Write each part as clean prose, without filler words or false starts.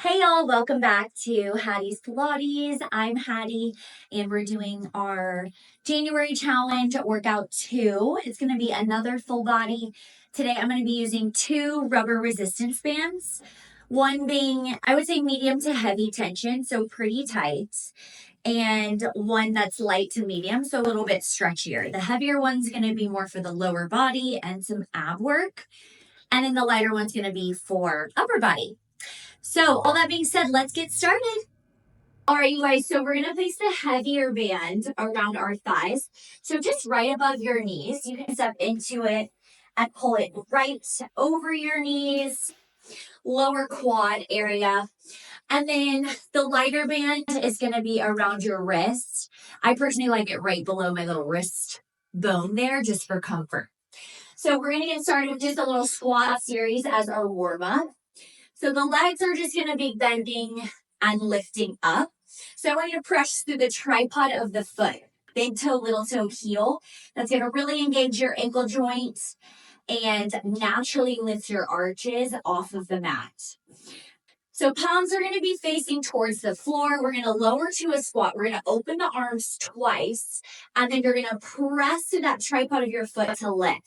Hey y'all, welcome back to Hattie's Pilates. I'm Hattie and we're doing our January challenge workout 2. It's going to be another full body. Today I'm going to be using 2 rubber resistance bands. One being, I would say medium to heavy tension, so pretty tight. And one that's light to medium, so a little bit stretchier. The heavier one's going to be more for the lower body and some ab work. And then the lighter one's going to be for upper body. So all that being said, let's get started. All right, you guys, so we're going to place the heavier band around our thighs. So just right above your knees, you can step into it and pull it right over your knees, lower quad area. And then the lighter band is going to be around your wrist. I personally like it right below my little wrist bone there just for comfort. So we're going to get started with just a little squat series as our warm up. So the legs are just going to be bending and lifting up. So I want you to press through the tripod of the foot, big toe, little toe, heel. That's going to really engage your ankle joints and naturally lift your arches off of the mat. So palms are going to be facing towards the floor. We're going to lower to a squat. We're going to open the arms twice, and then you're going to press to that tripod of your foot to lift.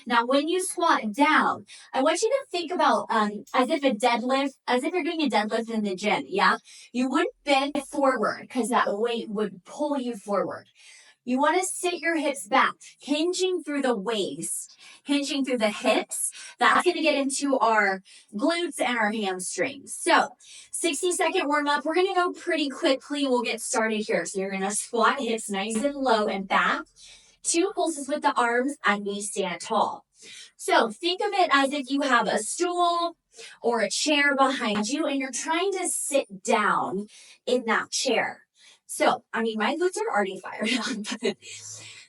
Now, when you squat down, I want you to think about as if you're doing a deadlift in the gym, yeah? You wouldn't bend forward because that weight would pull you forward. You want to sit your hips back, hinging through the waist, hinging through the hips. That's going to get into our glutes and our hamstrings. So 60-second warm up. We're going to go pretty quickly. We'll get started here. So you're going to squat hips nice and low and back. 2 pulses with the arms and we stand tall. So think of it as if you have a stool or a chair behind you and you're trying to sit down in that chair. So, my glutes are already fired up.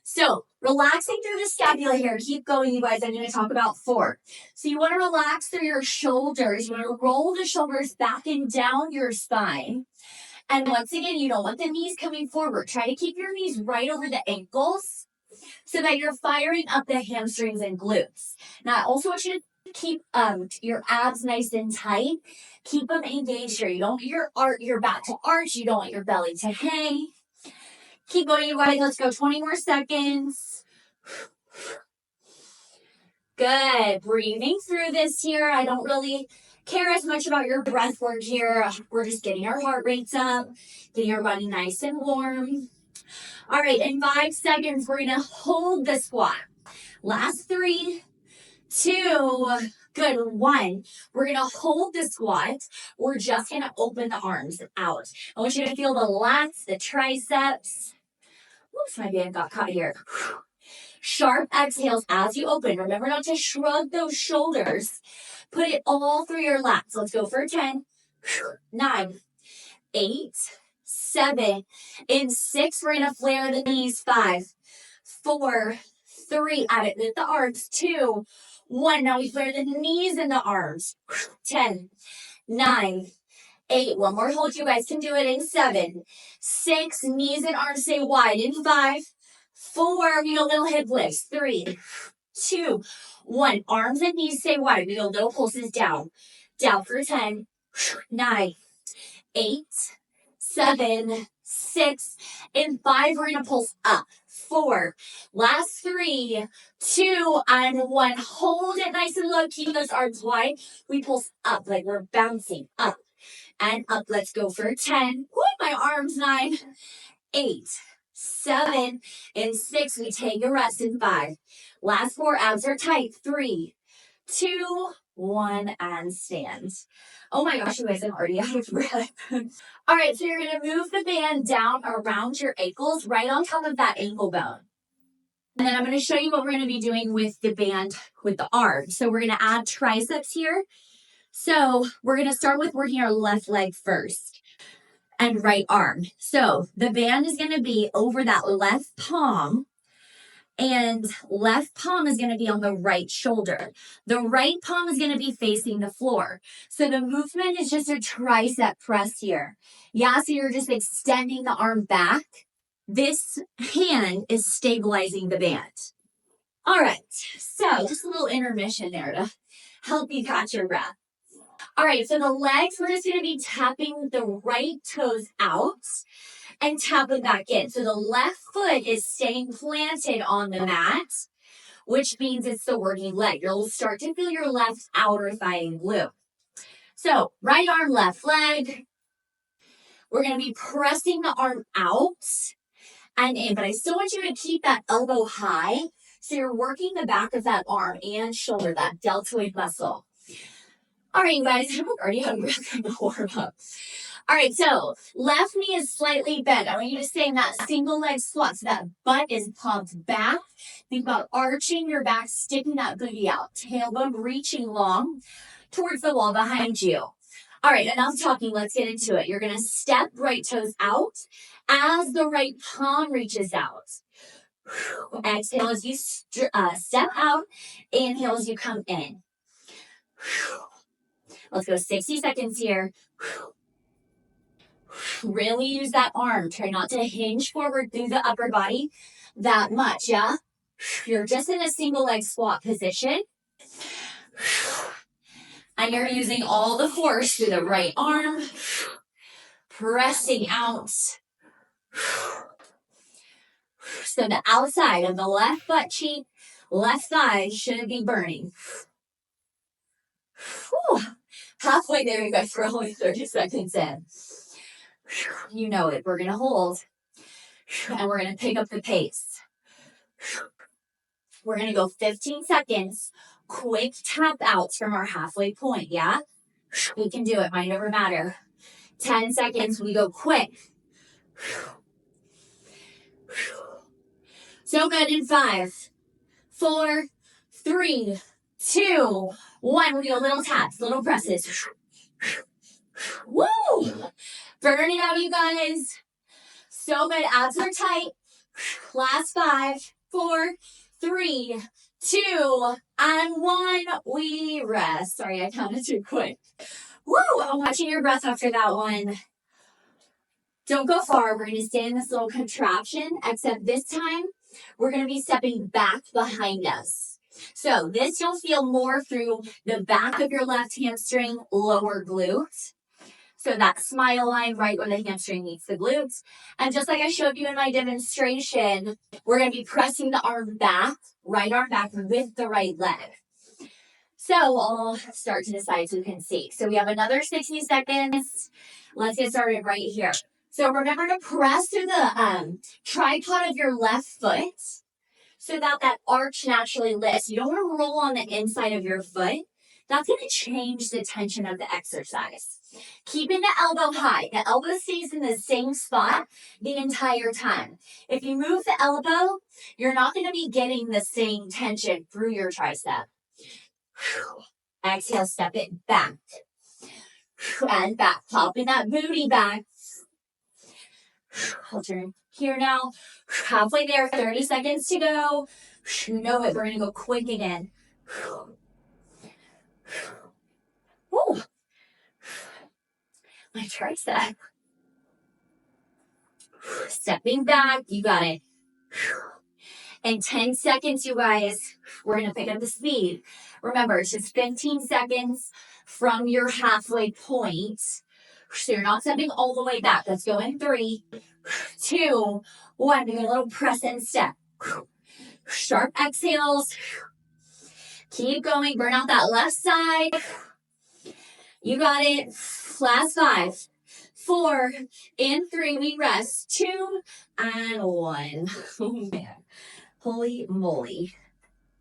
So, relaxing through the scapula here. Keep going, you guys. I'm going to talk about 4. So, you want to relax through your shoulders. You want to roll the shoulders back and down your spine. And once again, you don't want the knees coming forward. Try to keep your knees right over the ankles so that you're firing up the hamstrings and glutes. Now, I also want you to keep your abs nice and tight. Keep them engaged here. You don't want your back to arch. You don't want your belly to hang. Keep going, you guys. Let's go 20 more seconds. Good. Breathing through this here. I don't really care as much about your breath work here. We're just getting our heart rates up, getting our body nice and warm. All right, in 5 seconds, we're going to hold the squat. Last 3, 2, good, 1. We're going to hold the squat. We're just going to open the arms out. I want you to feel the lats, the triceps. Whoops, my band got caught here. Sharp exhales as you open. Remember not to shrug those shoulders. Put it all through your lats. Let's go for 10, 9, 8, 7. In 6, we're going to flare the knees. 5, 4, 3. Add it with the arms. 2, 1. Now we flare the knees and the arms. 10, 9, 8. One more hold. You guys can do it in 7, 6. Knees and arms stay wide. In 5, 4. We go little hip lifts. 3, 2, 1. Arms and knees stay wide. We go little pulses down. Down for 10, 9, 8, 7, 6. In 5, we're going to pulse up. 4. Last 3, 2, and 1. Hold it nice and low. Keep those arms wide. We pulse up like we're bouncing up and up. Let's go for 10. Woo, my arms. 9, 8, 7, and 6. We take a rest in 5. Last 4. Abs are tight. 3, 2, 1, and stand. Oh my gosh, you guys, I'm already out of breath. All right, so you're going to move the band down around your ankles, right on top of that ankle bone. And then I'm going to show you what we're going to be doing with the band with the arms. So we're going to add triceps here. So we're going to start with working our left leg first and right arm. So the band is going to be over that left palm. And left palm is going to be on the right shoulder. The right palm is going to be facing the floor. So the movement is just a tricep press here. Yeah, so you're just extending the arm back. This hand is stabilizing the band. All right, so just a little intermission there to help you catch your breath. All right, so the legs, we're just going to be tapping the right toes out and tapping back in. So the left foot is staying planted on the mat, which means it's the working leg. You'll start to feel your left outer thigh and glute. So right arm, left leg. We're going to be pressing the arm out and in, but I still want you to keep that elbow high. So you're working the back of that arm and shoulder, that deltoid muscle. All right, you guys, I'm already out of breath from the warm up. All right, so left knee is slightly bent. I want you to stay in that single leg squat so that butt is pumped back. Think about arching your back, sticking that booty out, tailbone reaching long towards the wall behind you. All right, enough talking. Let's get into it. You're going to step right toes out as the right palm reaches out. Exhale as you step out. Inhale as you come in. Let's go 60 seconds here. Really use that arm. Try not to hinge forward through the upper body that much, yeah? You're just in a single leg squat position. And you're using all the force through the right arm. Pressing out. So the outside of the left butt cheek, left thigh should be burning. Whew. Halfway there, you guys, we're only 30 seconds in. You know it. We're going to hold. And we're going to pick up the pace. We're going to go 15 seconds. Quick tap outs from our halfway point, yeah? We can do it. Mind over matter. 10 seconds. We go quick. So good in 5, 4, 3, 2, 1. We go little taps, little presses. Woo! Burn it out, you guys. So good. Abs are tight. Last 5, 4, 3, 2, and 1. We rest. Sorry, I counted too quick. Woo! I'm watching your breath after that one. Don't go far. We're going to stay in this little contraption, except this time we're going to be stepping back behind us. So this you'll feel more through the back of your left hamstring, lower glute. So that smile line right where the hamstring meets the glutes. And just like I showed you in my demonstration, we're going to be pressing the arm back, right arm back with the right leg. So I'll start to the side so you can see. So we have another 60 seconds. Let's get started right here. So remember to press through the tripod of your left foot so that that arch naturally lifts. You don't want to roll on the inside of your foot. That's going to change the tension of the exercise. Keeping the elbow high. The elbow stays in the same spot the entire time. If you move the elbow, you're not going to be getting the same tension through your tricep. Exhale, step it back. And back. Popping that booty back. I'll turn here now. Halfway there, 30 seconds to go. You know it. We're going to go quick again. Woo. My tricep. Stepping back. You got it. In 10 seconds, you guys, we're going to pick up the speed. Remember, it's just 15 seconds from your halfway point. So you're not stepping all the way back. Let's go in 3, 2, 1. Do a little press and step. Sharp exhales. Keep going. Burn out that left side. You got it. Last 5, 4, in 3. We rest. 2, and 1. Oh, man. Holy moly.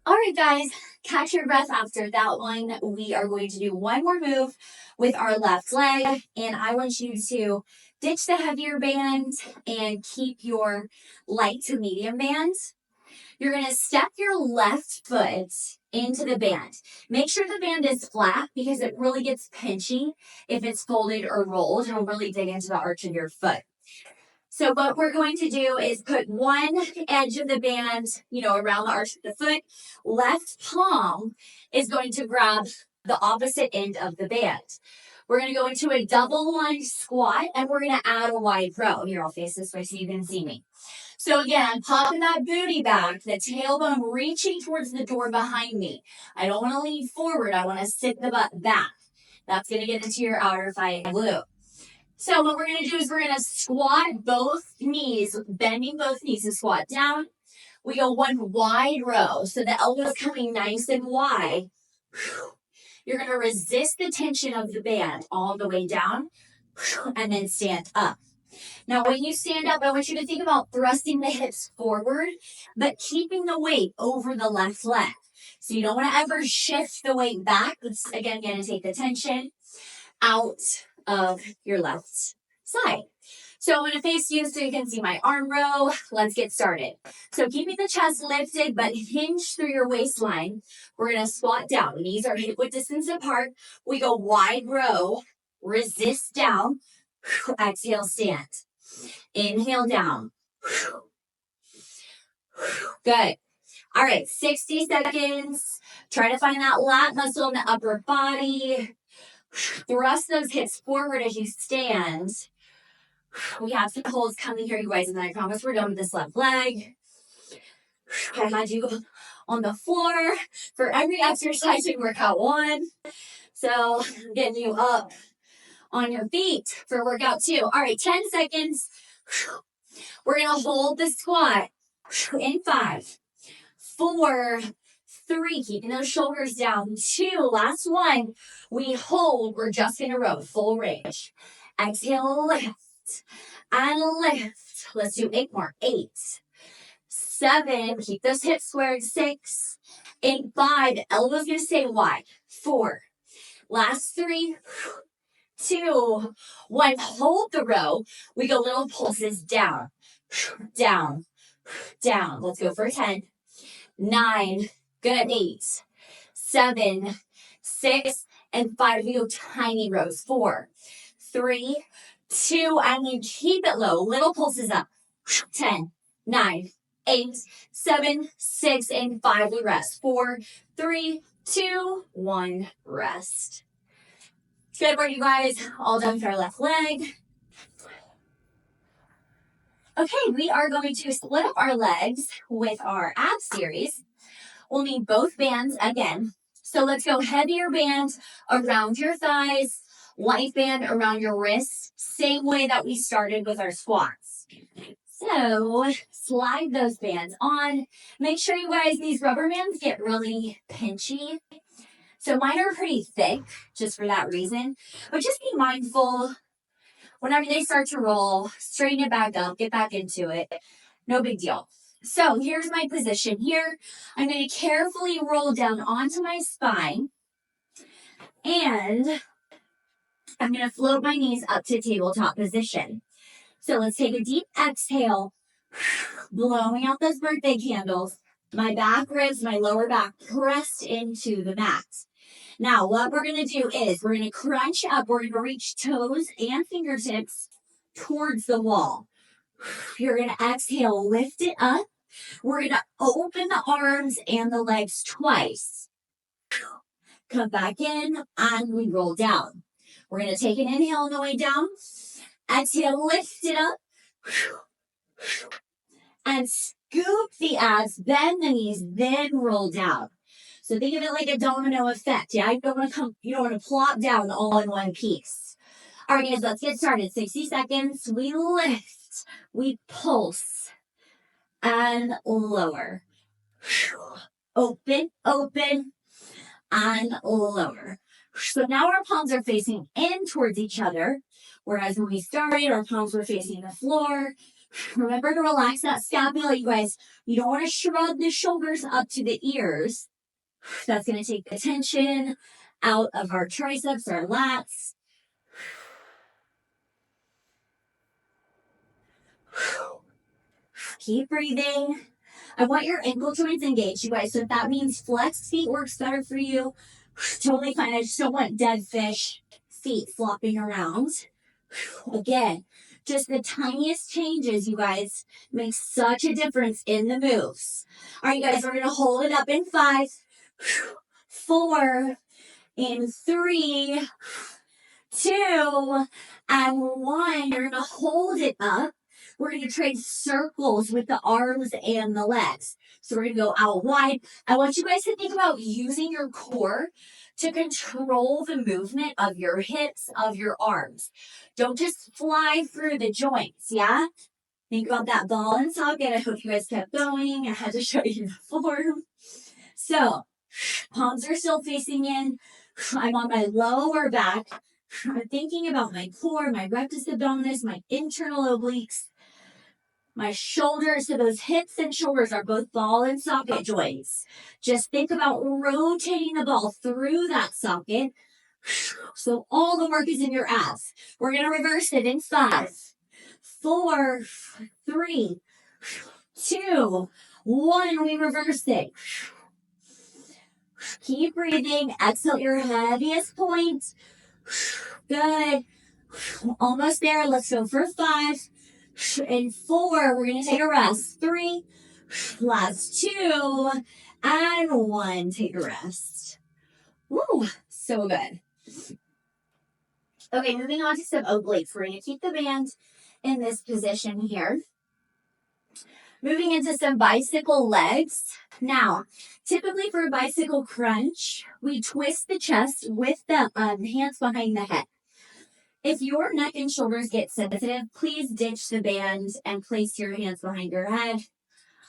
All right, guys, catch your breath after that one. We are going to do one more move with our left leg, and I want you to ditch the heavier band and keep your light to medium band. You're going to step your left foot into the band. Make sure the band is flat because it really gets pinchy if it's folded or rolled. It'll really dig into the arch of your foot. So what we're going to do is put one edge of the band, around the arch of the foot. Left palm is going to grab the opposite end of the band. We're going to go into a double lunge squat, and we're going to add a wide row. Here, I'll face this way so you can see me. So again, popping that booty back, the tailbone reaching towards the door behind me. I don't want to lean forward. I want to sit the butt back. That's going to get into your outer thigh glute. So what we're going to do is we're going to squat both knees, bending both knees to squat down. We go one wide row. So the elbows coming nice and wide. You're going to resist the tension of the band all the way down and then stand up. Now, when you stand up, I want you to think about thrusting the hips forward, but keeping the weight over the left leg. So you don't want to ever shift the weight back. It's, again, going to take the tension out of your left side. So I'm going to face you so you can see my arm row. Let's get started. So keeping the chest lifted but hinge through your waistline. We're going to squat down. Knees are hip width distance apart. We go wide row. Resist down. Exhale, stand. Inhale down. Good. All right, 60 seconds. Try to find that lat muscle in the upper body. Thrust those hips forward as you stand. We have some holds coming here, you guys, and I promise we're done with this left leg. I had you on the floor for every exercise in workout 1. So I'm getting you up on your feet for workout 2. All right, 10 seconds. We're going to hold the squat in 5, 4, 3, keeping those shoulders down. 2, last one. We hold. We're just in a row, full range. Exhale, lift and lift. Let's do 8 more. 8, 7, keep those hips squared. 6, in 5, elbows gonna stay wide. 4, last 3, 2, 1. Hold the row. We go little pulses down, down, down. Let's go for 10, 9, good. 8, 7, 6, and 5. We go tiny rows. 4, 3, 2, and then keep it low. Little pulses up. 10, 9, 8, 7, 6, and 5. We rest. 4, 3, 2, 1. Rest. Good work, you guys. All done with our left leg. Okay, we are going to split up our legs with our ab series. We'll need both bands again. So let's go heavier band around your thighs, light band around your wrists, same way that we started with our squats. So slide those bands on. Make sure you guys, these rubber bands get really pinchy. So mine are pretty thick just for that reason. But just be mindful whenever they start to roll, straighten it back up, get back into it. No big deal. So here's my position here. I'm going to carefully roll down onto my spine. And I'm going to float my knees up to tabletop position. So let's take a deep exhale, blowing out those birthday candles. My back ribs, my lower back pressed into the mat. Now, what we're going to do is we're going to crunch up. We're going to reach toes and fingertips towards the wall. You're going to exhale, lift it up. We're going to open the arms and the legs twice. Come back in and we roll down. We're going to take an inhale on the way down. Exhale, lift it up. And scoop the abs, bend the knees, then roll down. So think of it like a domino effect. Yeah, you don't want to plop down all in one piece. All right, guys, let's get started. 60 seconds. We lift, we pulse, and lower. Open, open, and lower. So now our palms are facing in towards each other, whereas when we started, our palms were facing the floor. Remember to relax that scapula, you guys. You don't want to shrug the shoulders up to the ears. That's going to take the tension out of our triceps, our lats. Keep breathing. I want your ankle joints engaged, you guys. So if that means flex feet works better for you, totally fine. I just don't want dead fish feet flopping around. Again, just the tiniest changes, you guys, make such a difference in the moves. All right, you guys, we're going to hold it up in 5, 4, in 3, 2, and 1. You're going to hold it up. We're going to trade circles with the arms and the legs. So we're going to go out wide. I want you guys to think about using your core to control the movement of your hips, of your arms. Don't just fly through the joints, yeah? Think about that ball and socket. I hope you guys kept going. I had to show you the form. So, palms are still facing in. I'm on my lower back. I'm thinking about my core, my rectus abdominis, my internal obliques, my shoulders. So those hips and shoulders are both ball and socket joints. Just think about rotating the ball through that socket. So all the work is in your abs. We're going to reverse it in 5, 4, 3, 2, 1. We reverse it. Keep breathing. Exhale your heaviest point. Good. Almost there. Let's go for 5 and 4. We're going to take a rest. 3, last 2, and 1. Take a rest. Woo, so good. Okay, moving on to some obliques. We're going to keep the band in this position here. Moving into some bicycle legs. Now, typically for a bicycle crunch, we twist the chest with the hands behind the head. If your neck and shoulders get sensitive, please ditch the band and place your hands behind your head.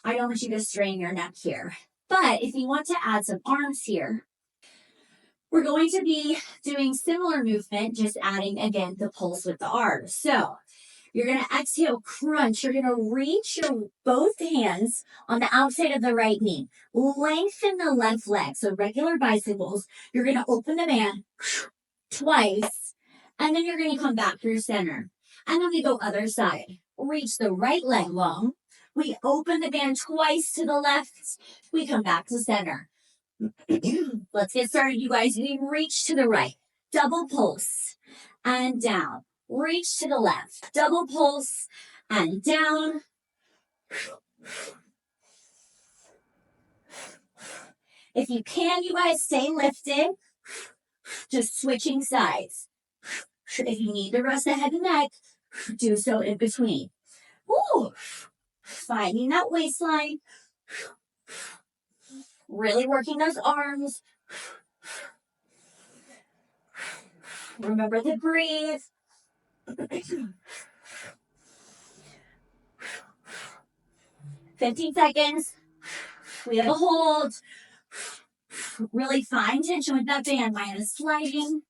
I don't want you to strain your neck here. But if you want to add some arms here, we're going to be doing similar movement, just adding, again, the pulse with the arms. So you're going to exhale, crunch. You're going to reach your both hands on the outside of the right knee. Lengthen the left leg. So regular bicycles, you're going to open the band twice, and then you're going to come back through center. And then we go other side. Reach the right leg long. We open the band twice to the left. We come back to center. Let's get started, you guys. We reach to the right. Double pulse and down. Reach to the left. Double pulse and down. If you can, you guys stay lifted. Just switching sides. If you need to rest the head and neck, do so in between. Woo! Finding that waistline. Really working those arms. Remember to breathe. 15 seconds. We have a hold. Really fine tension with that band minus sliding.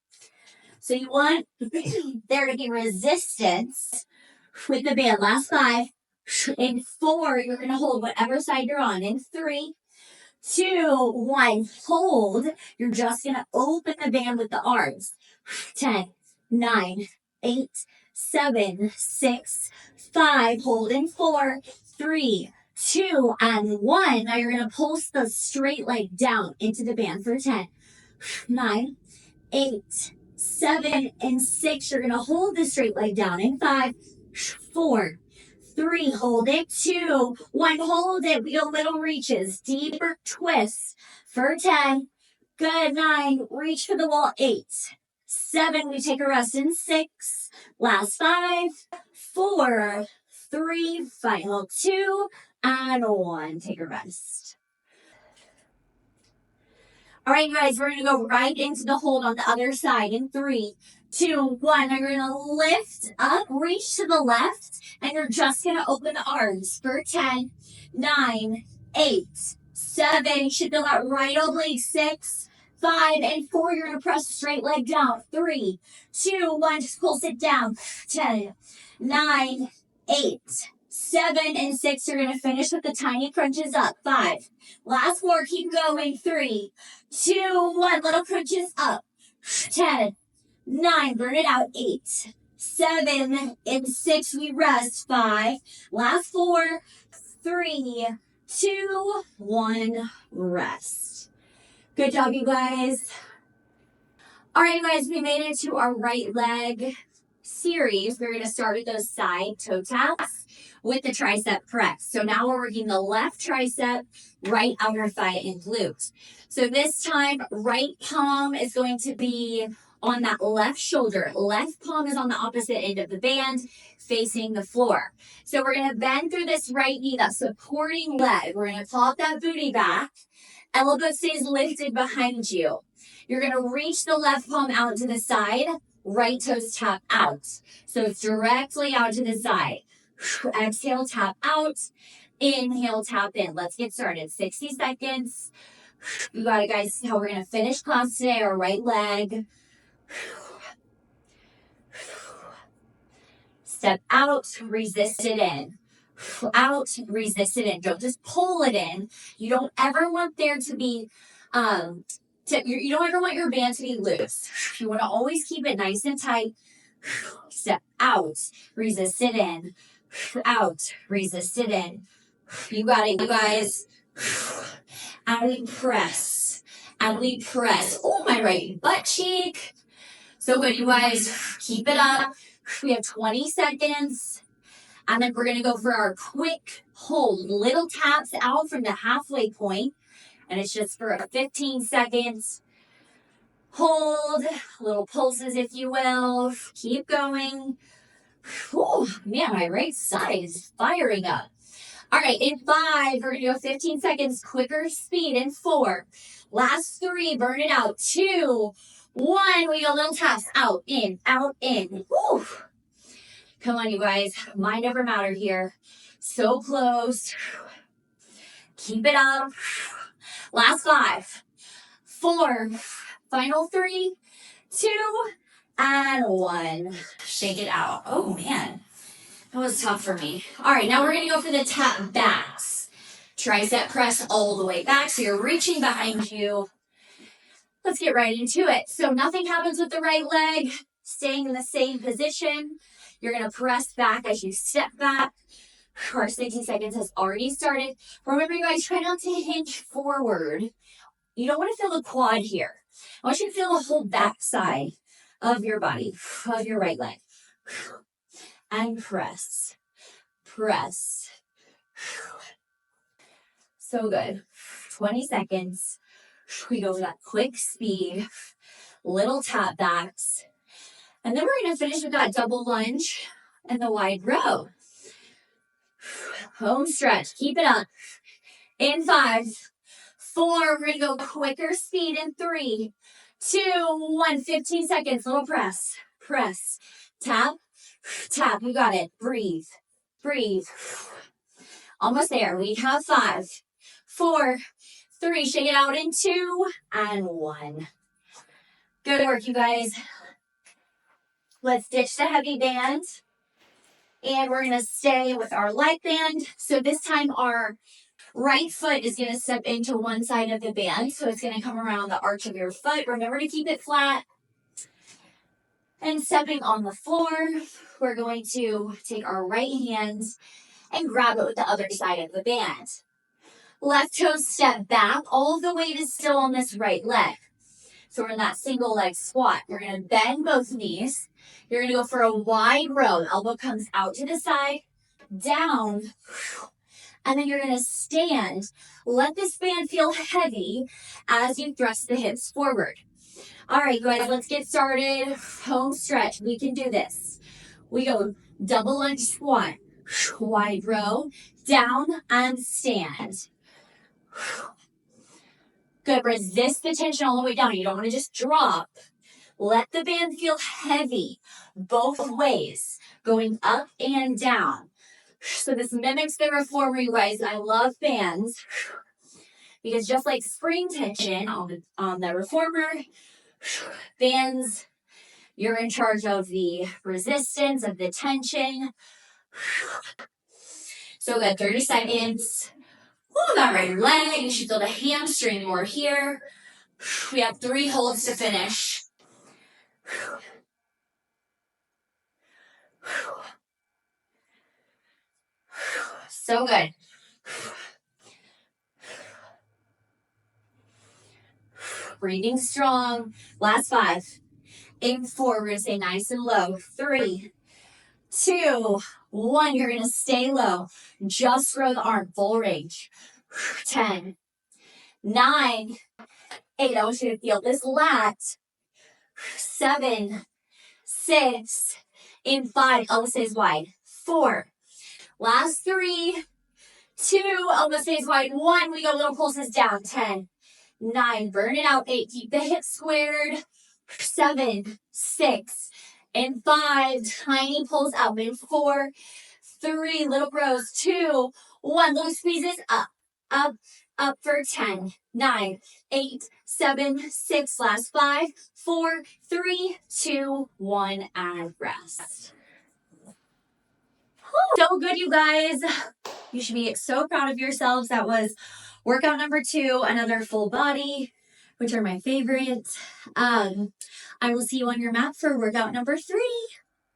So you want there to be resistance with the band. Last 5. In 4, you're going to hold whatever side you're on. In 3, 2, 1, hold. You're just going to open the band with the arms. 10, 9, 8, 7, 6, 5. Hold in 4, 3, 2, and 1. Now you're going to pulse the straight leg down into the band for 10, 9, 8, 7, and 6. You're going to hold the straight leg down in 5, 4, 3, hold it, 2, 1, hold it. We go little reaches, deeper twists for 10. Good, 9, reach for the wall, 8, 7, we take a rest in 6, last 5, 4, 3, final 2, and 1, take a rest. All right, guys, we're going to go right into the hold on the other side in 3, 2, 1. Now you're going to lift up, reach to the left, and you're just going to open the arms for 10, 9, 8, 7. You should feel that right oblique. 6, 5, and 4. You're going to press straight leg down. 3, 2, 1. Just pulse it down. 10, 9, 8, 7, and 6. You're going to finish with the tiny crunches up. 5. Last 4. Keep going. 3, 2, 1. Little crunches up. 10, 9. Burn it out. 8, 7, and 6. We rest. 5. Last 4. 3, 2, 1. Rest. Good job, you guys. All right, guys, we made it to our right leg series. We're going to start with those side toe taps with the tricep press. So now we're working the left tricep, right outer thigh and glute. So this time, right palm is going to be on that left shoulder. Left palm is on the opposite end of the band, facing the floor. So we're gonna bend through this right knee, that supporting leg. We're gonna pop that booty back. Elbow stays lifted behind you. You're gonna reach the left palm out to the side, right toes tap out. So it's directly out to the side. Exhale, tap out. Inhale, tap in. Let's get started. 60 seconds. You got it, guys. How we're going to finish class today. Our right leg. Step out, resist it in. Out, resist it in. Don't just pull it in. You don't ever want there to be, you don't ever want your band to be loose. You want to always keep it nice and tight. Step out, resist it in. Out, resist it in. You got it, you guys. And we press. And we press. Oh, my right butt cheek. So good, you guys. Keep it up. We have 20 seconds. And then we're going to go for our quick hold. Little taps out from the halfway point. And it's just for 15 seconds. Hold. Little pulses, if you will. Keep going. Oh, man, my right side is firing up. All right, in 5, we're going to go 15 seconds, quicker speed. In 4, last 3, burn it out. 2, 1, we go little taps. Out, in, out, in. Woo. Come on, you guys. Mind over matter here. So close. Keep it up. Last 5, 4, final 3, 2, and 1. Shake it out. Oh, man. That was tough for me. All right, now we're going to go for the tap backs. Tricep press all the way back. So you're reaching behind you. Let's get right into it. So nothing happens with the right leg. Staying in the same position. You're going to press back as you step back. Our 60 seconds has already started. Remember, you guys, try not to hinge forward. You don't want to feel the quad here. I want you to feel the whole back side of your body, of your right leg. And press, press. So good. 20 seconds. We go with that quick speed, little tap backs. And then we're going to finish with that double lunge and the wide row. Home stretch. Keep it up. In 5, 4, we're going to go quicker speed in 3, 2, 1. 15 seconds. Little press, press, tap. Tap, you got it. Breathe, breathe. Almost there. We have 5, 4, 3. Shake it out in 2 and 1. Good work, you guys. Let's ditch the heavy band. And we're going to stay with our light band. So this time our right foot is going to step into one side of the band. So it's going to come around the arch of your foot. Remember to keep it flat. And stepping on the floor, we're going to take our right hand and grab it with the other side of the band. Left toe step back. All of the weight is still on this right leg. So we're in that single leg squat. You're going to bend both knees. You're going to go for a wide row. Elbow comes out to the side, down, and then you're going to stand. Let this band feel heavy as you thrust the hips forward. All right, guys, let's get started. Home stretch. We can do this. We go double lunge squat, wide row, down and stand. Good. Resist the tension all the way down. You don't want to just drop. Let the band feel heavy both ways, going up and down. So this mimics the reformer, you guys. I love bands because just like spring tension on the reformer, bands, you're in charge of the resistance, of the tension. So good, 30 seconds. Ooh, that right leg, you should feel the hamstring more here. We have 3 holds to finish. So good. Breathing strong. Last 5. In 4, we're going to stay nice and low. 3, 2, 1. You're going to stay low. Just throw the arm, full range. 10, 9, 8. I want you to feel this lat. 7, 6, in 5, almost stays wide, 4, last 3, 2, almost stays wide, 1, we go little pulses down, 10, 9, burn it out, 8, keep the hips squared, 7, 6, and 5, tiny pulls up, in 4, 3, little bros, 2, 1, little squeezes, up, up, up for 10, 9, 8, 7, 6, last 5, 4, 3, 2, 1, and rest. So good, you guys. You should be so proud of yourselves. That was workout number 2, another full body, which are my favorites. I will see you on your mat for workout number 3.